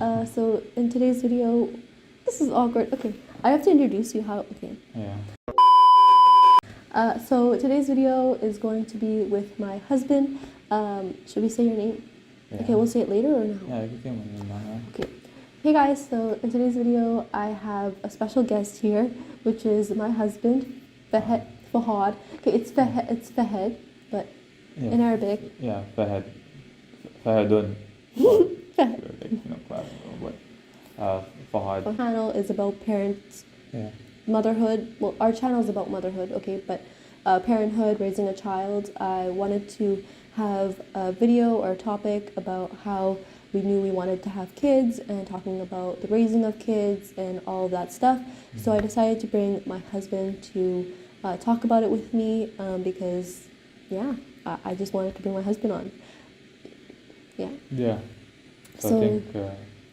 So in today's video, this is awkward. Okay, I have to introduce you. How? Okay. Yeah. So today's video is going to be with my husband. Should we say your name? Yeah. Okay, we'll say it later or now? Yeah, you can say my name now. Okay. Hey guys, so in today's video, I have a special guest here, which is my husband, Fahad. Okay, it's Fahed, but Yeah. in Arabic. Yeah, Fahad. Fahadun. Fahad. Our channel is about parents, Yeah. motherhood. Well, our channel is about motherhood, okay, but parenthood, raising a child. I wanted to have a video or a topic about how we knew we wanted to have kids and talking about the raising of kids and all of that stuff. So I decided to bring my husband to talk about it with me because, yeah, I just wanted to bring my husband on. Yeah. Yeah. So I think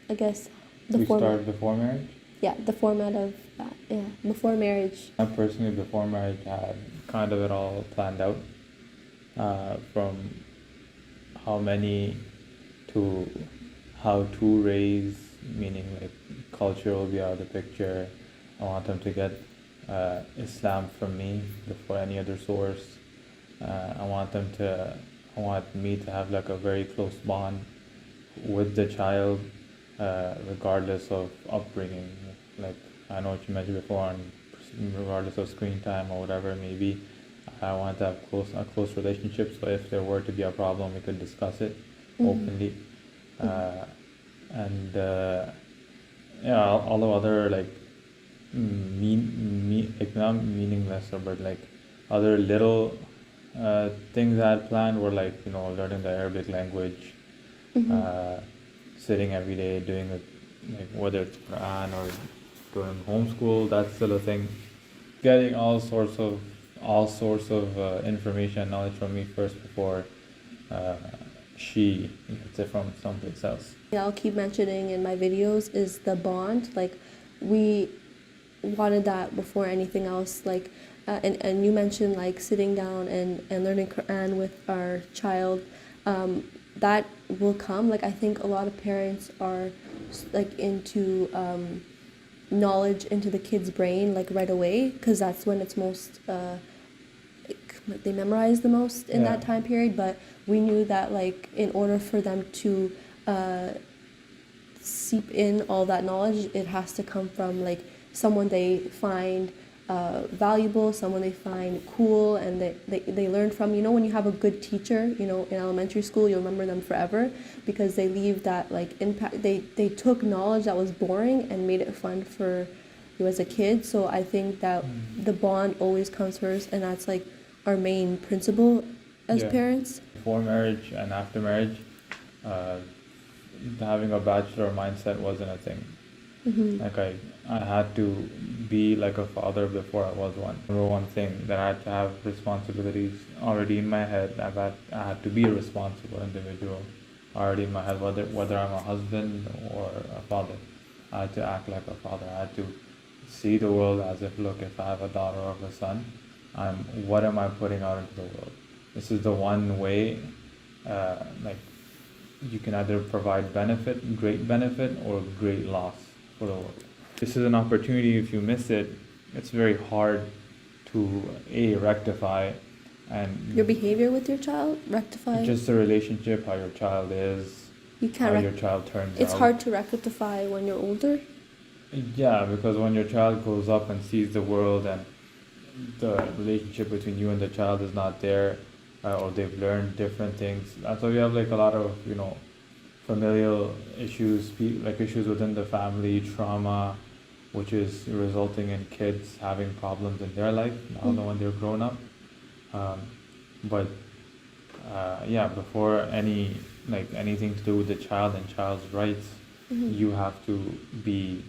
I guess we start before marriage. Yeah, the format of that. Yeah, before marriage. I personally, before marriage, had kind of it all planned out. From how many to how to raise, meaning like culture will be out of the picture. I want them to get Islam from me before any other source. I want me to have like a very close bond with the child, regardless of upbringing. Like I know what you mentioned before, and regardless of screen time or whatever it may be, I want to have a close relationship. So if there were to be a problem, we could discuss it openly. And yeah, all the other like like not meaningless, but like other little things I had planned were like, you know, learning the Arabic language, sitting every day doing it, like whether it's Quran or doing homeschool. That's still a thing. Getting all sorts of information, knowledge from me first before she gets it from someplace else. Yeah, I'll keep mentioning in my videos is the bond. Like we wanted that before anything else. Like and you mentioned like sitting down and learning Quran with our child. That will come. Like I think a lot of parents are like into knowledge into the kid's brain like right away, because that's when it's most they memorize the most in that time period. But we knew that like in order for them to seep in all that knowledge, it has to come from like someone they find valuable, someone they find cool, and they learn from. You know, when you have a good teacher, you know, in elementary school, you'll remember them forever because they leave that like impact. They took knowledge that was boring and made it fun for you as a kid. So I think that the bond always comes first, and that's like our main principle as parents. Before marriage and after marriage, having a bachelor mindset wasn't a thing. Like I had to be like a father before I was one. Number one thing that I had to have responsibilities already in my head. I had to be a responsible individual already in my head, whether I'm a husband or a father. I had to act like a father. I had to see the world as if, look, if I have a daughter or a son, what am I putting out into the world? This is the one way, like you can either provide great benefit, or great loss for the world. This is an opportunity. If you miss it, it's very hard to rectify, and your behavior with your child, rectify. Just the relationship, how your child is, you can't how your child turns out. It's hard to rectify when you're older. Yeah, because when your child grows up and sees the world and the relationship between you and the child is not there, or they've learned different things. That's why we have like a lot of, you know, familial issues, like issues within the family, trauma, which is resulting in kids having problems in their life now when they're grown up. Yeah, before anything to do with the child and child's rights, you have to be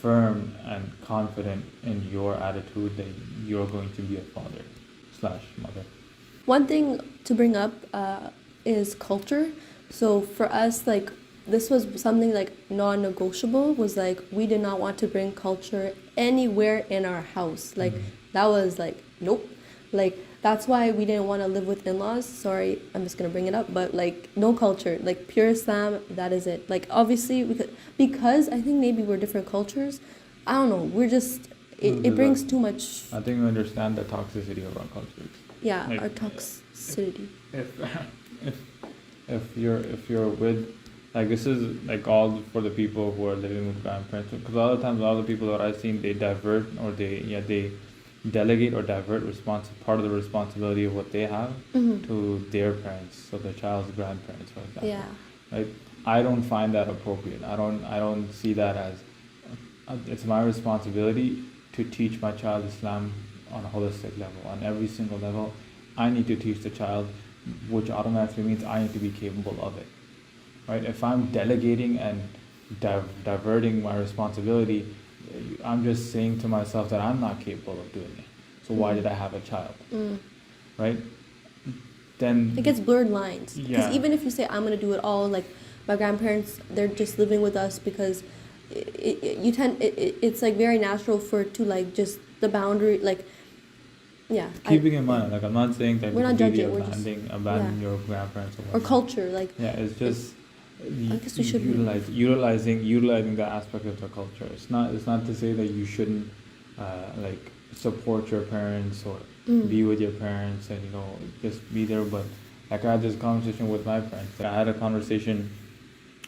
firm and confident in your attitude that you're going to be a father/mother. One thing to bring up is culture. So for us, like this was something like non-negotiable, was like we did not want to bring culture anywhere in our house. Like that was like nope. Like that's why we didn't want to live with in-laws. Sorry, I'm just gonna bring it up, but like no culture, like pure Islam. That is it. Like obviously we could, because I think maybe we're different cultures. I don't know. We're just it brings too much. I think we understand the toxicity of our cultures. Yeah, Like, our toxicity. If if you're with, like, this is like all for the people who are living with grandparents, because a lot of times, a lot of people that I've seen, they divert, or they delegate or divert part of the responsibility of what they have to their parents, so the child's grandparents, for example. Yeah. Right? I don't find that appropriate. I don't see that as it's my responsibility to teach my child Islam on a holistic level, on every single level. I need to teach the child, which automatically means I need to be capable of it. Right? If I'm delegating and diverting my responsibility, I'm just saying to myself that I'm not capable of doing it. So why did I have a child? Right? Then it gets blurred lines. Because Yeah. even if you say I'm gonna do it all, like my grandparents, they're just living with us because it's like very natural for it to like just the boundary, like yeah. keeping in mind, like, I'm not saying that We're not completely judging, we're just- abandon your grandparents or or whatever. culture, like Yeah, it's just guess we should utilizing that aspect of the culture. It's not to say that you shouldn't like support your parents or be with your parents and just be there. But like, I had this conversation with my parents. I had a conversation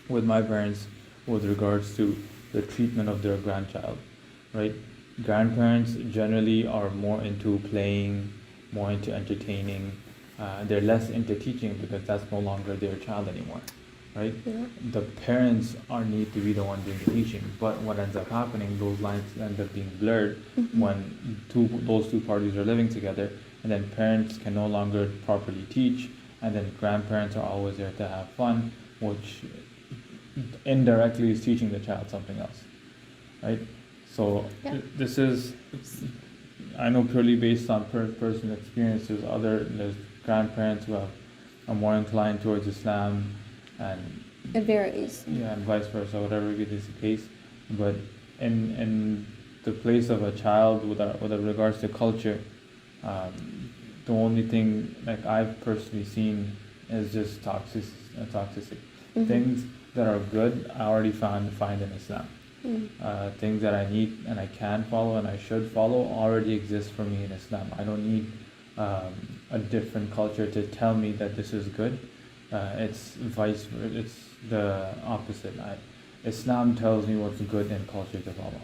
with my parents with regards to the treatment of their grandchild, right? Grandparents generally are more into playing, more into entertaining. They're less into teaching because that's no longer their child anymore, right? Yeah. The parents need to be the one doing the teaching, but what ends up happening, those lines end up being blurred when those two parties are living together, and then parents can no longer properly teach, and then grandparents are always there to have fun, which indirectly is teaching the child something else, right? So Yeah. this is, I know, purely based on personal experiences. There's grandparents who are more inclined towards Islam, and it varies. yeah, and vice versa, whatever it is the case. But in the place of a child with regards to culture, the only thing like I've personally seen is just toxicity. Things that are good, I already find in Islam. Things that I need and I can follow and I should follow already exist for me in Islam. I don't need a different culture to tell me that this is good. It's the opposite. Islam tells me what's good in culture to follow,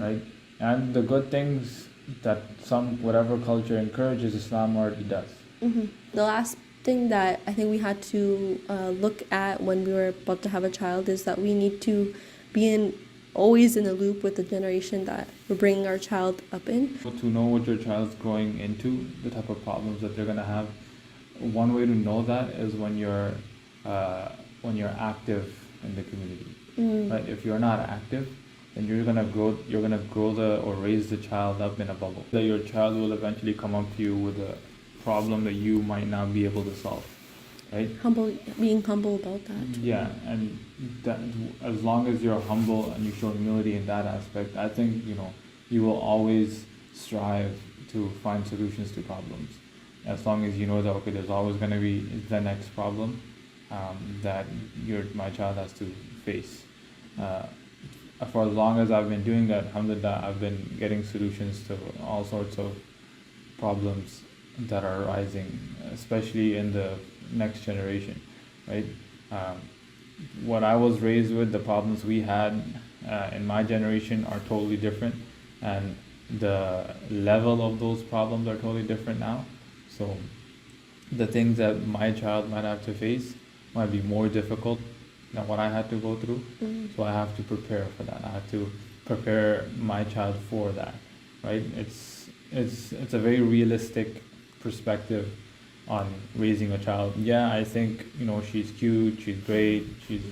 right? And the good things that whatever culture encourages, Islam already does. The last thing that I think we had to look at when we were about to have a child is that we need to be always in the loop with the generation that we're bringing our child up in. To know what your child's growing into, the type of problems that they're gonna have. One way to know that is when you're active in the community, right? If you're not active, then you're gonna grow or raise the child up in a bubble. That your child will eventually come up to you with a problem that you might not be able to solve, right? Being humble about that. Yeah, and that, as long as you're humble and you show humility in that aspect, I think you will always strive to find solutions to problems. As long as you know that, okay, there's always going to be the next problem that my child has to face. For as long as I've been doing that, alhamdulillah, I've been getting solutions to all sorts of problems that are arising, especially in the next generation, right? What I was raised with, the problems we had in my generation are totally different, and the level of those problems are totally different now. So the things that my child might have to face might be more difficult than what I had to go through. So I have to prepare for that. I have to prepare my child for that, right? It's a very realistic perspective on raising a child. Yeah, I think she's cute, she's great, she's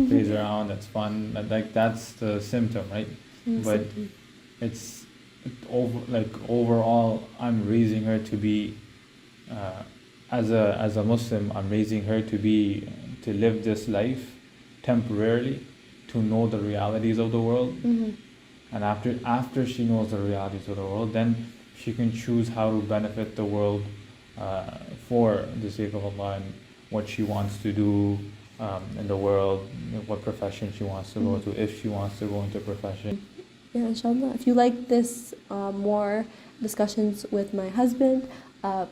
plays around, that's fun. That's the symptom, right? But it's overall, I'm raising her to be as a Muslim. I'm raising her to live this life temporarily, to know the realities of the world, and after she knows the realities of the world, then she can choose how to benefit the world for the sake of Allah, and what she wants to do in the world, what profession she wants to go to, if she wants to go into a profession. Yeah, inshallah. If you like this more discussions with my husband,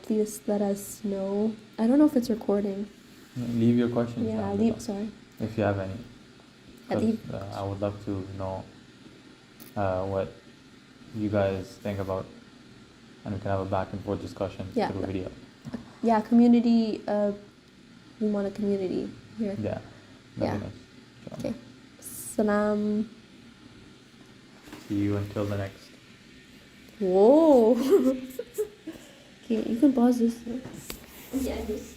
please let us know. I don't know if it's recording. Leave your questions Yeah, down below, sorry. if you have any. I would love to know what you guys think about, and we can have a back and forth discussion through video. Yeah, community. We want a community here. Yeah. Yeah. Nice. Okay. Salam. See you until the next. Whoa. Okay, you can pause this. Yeah, this.